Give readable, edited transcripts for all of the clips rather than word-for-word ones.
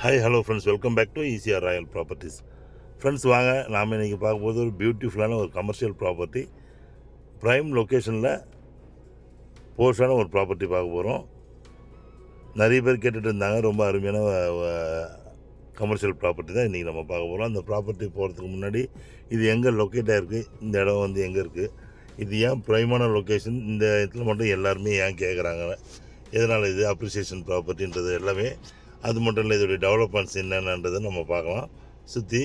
Hi hello friends, welcome back to ECR Royal Properties. Friends வாங்க, நாம் இன்றைக்கி பார்க்கும்போது ஒரு பியூட்டிஃபுல்லான ஒரு கமர்ஷியல் ப்ராப்பர்ட்டி, ப்ரைம் லொக்கேஷனில் போர்ஷான ஒரு ப்ராப்பர்ட்டி பார்க்க போகிறோம். நிறைய பேர் கேட்டுட்டு இருந்தாங்க, ரொம்ப அருமையான கமர்ஷியல் ப்ராப்பர்ட்டி தான் இன்றைக்கி நம்ம பார்க்க போகிறோம். அந்த ப்ராப்பர்ட்டி போகிறதுக்கு முன்னாடி இது எங்கே லொக்கேட் ஆகிருக்கு, இந்த இடம் வந்து எங்கே இருக்குது, இது ஏன் ப்ரைமான லொக்கேஷன், இந்த இடத்துல மட்டும் எல்லாருமே ஏன் கேட்குறாங்க, எதனால் இது அப்ரிசியேஷன் ப்ராப்பர்ட்டின்றது எல்லாமே, அது மட்டும் இல்லை இதோடைய டெவலப்மெண்ட்ஸ் என்னென்னன்றதை நம்ம பார்க்கலாம். சுற்றி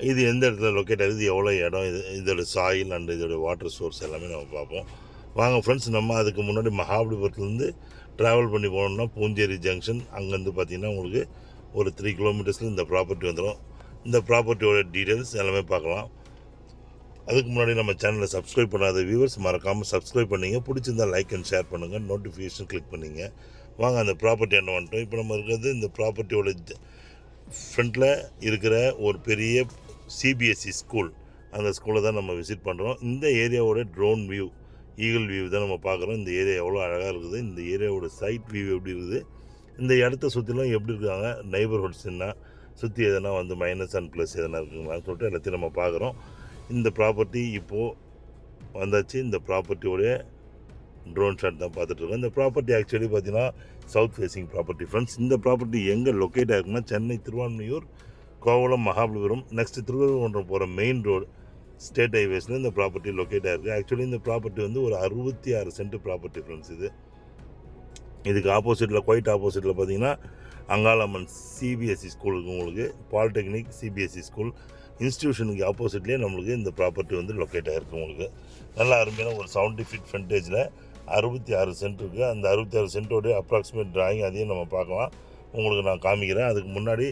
இது எந்த இடத்துல லொக்கேட் ஆகுது, எவ்வளோ இடம், இதோட சாயில் அண்ட் இதோட வாட்டர் சோர்ஸ் எல்லாமே நம்ம பார்ப்போம். வாங்க ஃப்ரெண்ட்ஸ், நம்ம அதுக்கு முன்னாடி மகாபலிபுரத்துலேருந்து ட்ராவல் பண்ணி போனோம்னா பூஞ்சேரி ஜங்ஷன், அங்கேருந்து பார்த்திங்கன்னா உங்களுக்கு ஒரு 3 கிலோமீட்டர்ஸில் இந்த ப்ராப்பர்ட்டி வந்துடும். இந்த ப்ராப்பர்ட்டியோட டீட்டெயில்ஸ் எல்லாமே பார்க்கலாம். அதுக்கு முன்னாடி நம்ம சேனலை சப்ஸ்கிரைப் பண்ணாத வியூவர்ஸ் மறக்காமல் சப்ஸ்கிரைப் பண்ணிங்க, பிடிச்சிருந்தால் லைக் அண்ட் ஷேர் பண்ணுங்கள், நோட்டிஃபிகேஷன் கிளிக் பண்ணிங்க. வாங்க அந்த ப்ராப்பர்ட்டி என்ன வந்துட்டோம். இப்போ நம்ம இருக்கிறது இந்த ப்ராப்பர்ட்டியோட ஃப்ரண்ட்டில் இருக்கிற ஒரு பெரிய சிபிஎஸ்சி ஸ்கூல், அந்த ஸ்கூலை தான் நம்ம விசிட் பண்ணுறோம். இந்த ஏரியாவோட ட்ரோன் வியூ, ஈகிள் வியூ தான் நம்ம பார்க்குறோம். இந்த ஏரியா எவ்வளோ அழகாக இருக்குது, இந்த ஏரியாவோட சைட் வியூ எப்படி இருக்குது, இந்த இடத்த சுற்றிலும் எப்படி இருக்காங்க, நெய்பர்ஹுட்ஸ் என்ன, சுற்றி எதனா வந்து மைனஸ் அண்ட் ப்ளஸ் எதனா இருக்குங்களான்னு சொல்லிட்டு எல்லாத்தையும் நம்ம பார்க்குறோம். இந்த ப்ராப்பர்ட்டி இப்போது வந்தாச்சு. இந்த ப்ராப்பர்ட்டியோடைய ட்ரோன் ஷாட் தான் பார்த்துட்ருக்கோம். இந்த ப்ராப்பர்ட்டி ஆக்சுவலி பார்த்தீங்கன்னா சவுத் ஃபேஸிங் ப்ராப்பர்ட்டி ஃப்ரெண்ட்ஸ். இந்த ப்ராப்பர்ட்டி எங்கே லொக்கேட் ஆகிருக்குன்னா சென்னை, திருவான்மையூர், கோவளம், மகாபலிபுரம், நெக்ஸ்ட் திருவனந்தபுரம் போகிற மெயின் ரோடு ஸ்டேட் ஹைவேஸில் இந்த ப்ராப்பர்ட்டி லொக்கேட் ஆகிருக்கு. ஆக்சுவலி இந்த ப்ராப்பர்ட்டி வந்து ஒரு 66 சென்ட் ப்ராப்பர்ட்டி ஃப்ரெண்ட்ஸ். இதுக்கு ஆப்போசிட்டில், குவைட் ஆப்போசிட்டில் பார்த்தீங்கன்னா அங்காளம்மன் சிபிஎஸ்சி ஸ்கூல் இருக்குது. உங்களுக்கு பாலிடெக்னிக் சிபிஎஸ்சி ஸ்கூல் இன்ஸ்டியூஷனுக்கு ஆப்போசிட்லேயே நம்மளுக்கு இந்த ப்ராப்பர்ட்டி வந்து லொக்கேட் ஆகிருக்கு. உங்களுக்கு நல்லா அருமையான ஒரு 70 ஃபீட் ஃப்ரண்டேஜில் 66 சென்ட் இருக்குது. அந்த 66 சென்ட்டோடைய அப்ராக்சிமேட் டிராயிங் அதையும் நம்ம பார்க்கலாம், உங்களுக்கு நான் காமிக்கிறேன். அதுக்கு முன்னாடி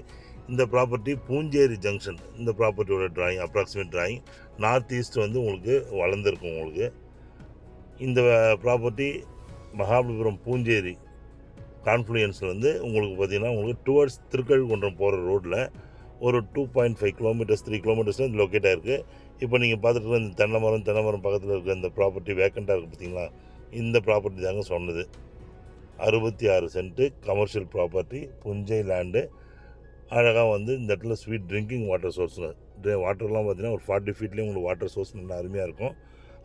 இந்த ப்ராப்பர்ட்டி பூஞ்சேரி ஜங்ஷன், இந்த ப்ராப்பர்ட்டியோட drawing, approximate drawing north east வந்து உங்களுக்கு வளர்ந்துருக்கும். உங்களுக்கு இந்த ப்ராப்பர்ட்டி மகாபலிபுரம் பூஞ்சேரி கான்ஃப்ளூயன்ஸில் வந்து உங்களுக்கு பார்த்திங்கன்னா உங்களுக்கு டுவர்ட்ஸ் திருக்கழுக்குன்றம் போகிற ரோட்டில் ஒரு 2.5 கிலோமீட்டர்ஸ் 3 கிலோமீட்டர்ஸில் இந்த லொக்கேட் ஆகிருக்கு. இப்போ நீங்கள் பார்த்துட்டு இருக்க இந்த தென்னை மரம் பக்கத்தில் இருக்கிற இந்த ப்ராப்பர்ட்டி வேக்கண்ட்டாக இருக்குது பார்த்தீங்களா, இந்த ப்ராப்பர்ட்டி தாங்க சொன்னது. 66 சென்ட்டு கமர்ஷியல் ப்ராப்பர்ட்டி, புஞ்சை லேண்டு. அழகாக வந்து இந்த இடத்துல ஸ்வீட் ட்ரிங்கிங் வாட்டர் சோர்ஸ், வாட்டர்லாம் பார்த்தீங்கன்னா ஒரு 40 ஃபீட்லேயும் உங்களுக்கு வாட்டர் சோர்ஸ் நல்லா அருமையாக இருக்கும்.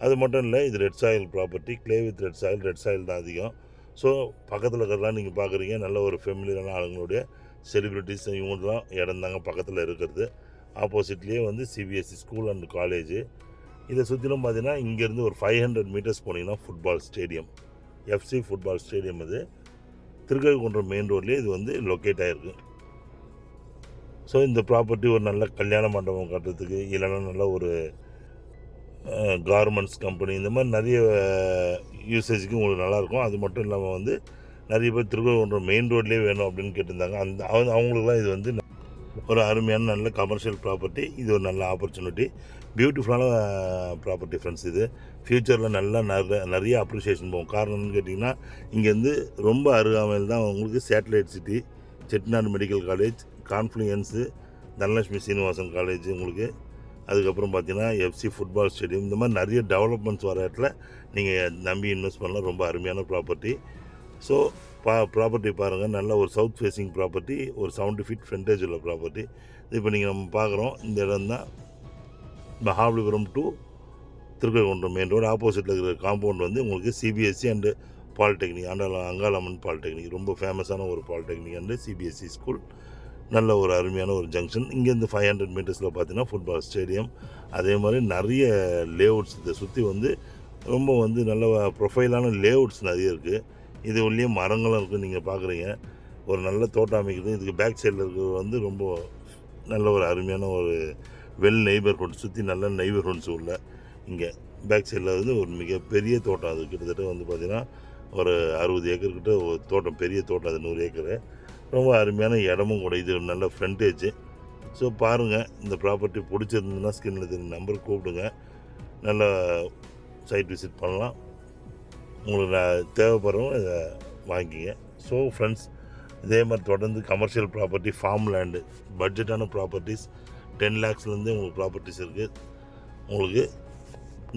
அது மட்டும் இல்லை, இது red soil property, clay with red soil தான் அதிகம். ஸோ பக்கத்தில் இருக்கிறதெல்லாம் நீங்கள் பார்க்குறீங்க, நல்ல ஒரு ஃபெமிலியரான ஆளுங்களுடைய செலிப்ரிட்டிஸ் இவங்கெல்லாம் இடம் தாங்க பக்கத்தில் இருக்கிறது. ஆப்போசிட்லேயே வந்து சிபிஎஸ்சி ஸ்கூல் அண்ட் காலேஜு. இதை சுற்றிலும் பார்த்தீங்கன்னா இங்கேருந்து ஒரு 500 மீட்டர்ஸ் போனீங்கன்னா football stadium, FC football stadium. இது திருக்கழுக்குன்றம் மெயின் ரோட்லேயே இது வந்து லொக்கேட் ஆகிருக்கு. ஸோ இந்த ப்ராப்பர்ட்டி ஒரு நல்ல கல்யாண மண்டபம் கட்டுறதுக்கு, இல்லைன்னா நல்ல ஒரு கார்மெண்ட்ஸ் கம்பெனி, இந்த மாதிரி நிறைய யூசேஜுக்கு உங்களுக்கு நல்லாயிருக்கும். அது மட்டும் இல்லாமல் வந்து நிறைய பேர் திருக்கழுக்குன்றம் மெயின் ரோட்லேயே வேணும் அப்படின்னு கேட்டிருந்தாங்க. அவங்களுக்குலாம் இது வந்து ஒரு அருமையான நல்ல கமர்ஷியல் ப்ராப்பர்ட்டி. இது ஒரு நல்ல ஆப்பர்ச்சுனிட்டி, பியூட்டிஃபுல்லான ப்ராப்பர்ட்டி ஃப்ரெண்ட்ஸ். இது ஃப்யூச்சரில் நல்லா நிறைய அப்ரிஷியேஷன் போகும். காரணம்னு கேட்டிங்கன்னா இங்கேருந்து ரொம்ப அருகாமையில் தான் உங்களுக்கு satellite city, Chettinad medical college, confluence, Dhanalakshmi Srinivasan college உங்களுக்கு, அதுக்கப்புறம் பார்த்தீங்கன்னா எஃப்சி ஃபுட்பால் ஸ்டேடியம், இந்த மாதிரி நிறைய டெவலப்மெண்ட்ஸ் வர இடத்துல நீங்கள் நம்பி இன்வெஸ்ட் பண்ணலாம். ரொம்ப அருமையான ப்ராப்பர்ட்டி. ஸோ ப்ராப்பர்ட்டி பாருங்கள், நல்ல ஒரு சவுத் ஃபேஸிங் ப்ராப்பர்ட்டி, ஒரு 70 ஃபீட் ஃப்ரண்டேஜ் உள்ள ப்ராப்பர்ட்டி. இப்போ நீங்கள் நம்ம பார்க்குறோம், இந்த இடம் தான் Mahabalipuram to Thirukazhukundram main road. ஆப்போசிட்டில் இருக்கிற காம்பவுண்ட் வந்து உங்களுக்கு CBSE and polytechnic, Angalamman polytechnic, ரொம்ப ஃபேமஸான ஒரு பாலிடெக்னிக் அண்டு சிபிஎஸ்சி ஸ்கூல். நல்ல ஒரு அருமையான ஒரு ஜங்ஷன். இங்கேருந்து 500 மீட்டர்ஸில் பார்த்தீங்கன்னா ஃபுட்பால் ஸ்டேடியம். அதே மாதிரி நிறைய லேஅவுட்ஸ் இதை சுற்றி வந்து ரொம்ப வந்து நல்ல ப்ரொஃபைலான லேஅவுட்ஸ் நிறைய இருக்குது. இது உள்ளே மரங்களும் இருக்குது, நீங்கள் பார்க்குறீங்க. ஒரு நல்ல தோட்டம் அமைக்குது. இதுக்கு பேக் சைடில் இருக்கிறது வந்து ரொம்ப நல்ல ஒரு அருமையான ஒரு நெய்பர்ஹுட், சுற்றி நல்ல நெய்பர்ஹுட்ஸ் உள்ள. இங்கே பேக் சைடில் வந்து ஒரு மிகப்பெரிய தோட்டம், அது கிட்டத்தட்ட வந்து பார்த்திங்கன்னா ஒரு 60 ஏக்கர்கிட்ட ஒரு தோட்டம், பெரிய தோட்டம், அது 100 ஏக்கரு. ரொம்ப அருமையான இடமும் கூட. இது நல்ல ஃப்ரண்டேஜ். ஸோ பாருங்கள், இந்த ப்ராப்பர்ட்டி பிடிச்சிருந்ததுன்னா ஸ்கிரீனில் தெரியும் நம்பர் கூப்பிடுங்க, நல்ல சைட் விசிட் பண்ணலாம். உங்களுக்கு தேவைப்படுறவங்க இதை வாங்கிக்கிங்க. ஸோ ஃப்ரெண்ட்ஸ், இதே மாதிரி தொடர்ந்து கமர்ஷியல் ப்ராப்பர்ட்டி, ஃபார்ம் லேண்டு, பட்ஜெட்டான ப்ராப்பர்ட்டிஸ் 10 lakhsலேருந்து உங்களுக்கு ப்ராப்பர்ட்டிஸ் இருக்குது. உங்களுக்கு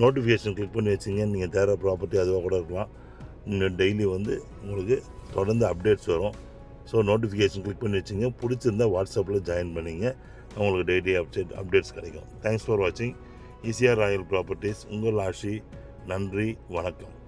நோட்டிஃபிகேஷன் கிளிக் பண்ணி வச்சிங்க, நீங்கள் தேவை ப்ராப்பர்ட்டி அதுவாக கூட இருக்கலாம். இன்னும் டெய்லி வந்து உங்களுக்கு தொடர்ந்து அப்டேட்ஸ் வரும். ஸோ நோட்டிஃபிகேஷன் கிளிக் பண்ணி வச்சுங்க. பிடிச்சிருந்தா வாட்ஸ்அப்பில் ஜாயின் பண்ணிங்க. உங்களுக்கு டெய்லி அப்டேட்ஸ் கிடைக்கும். தேங்க்ஸ் ஃபார் வாட்சிங். ECR Royal properties. உங்கள் ஆஷி. நன்றி, வணக்கம்.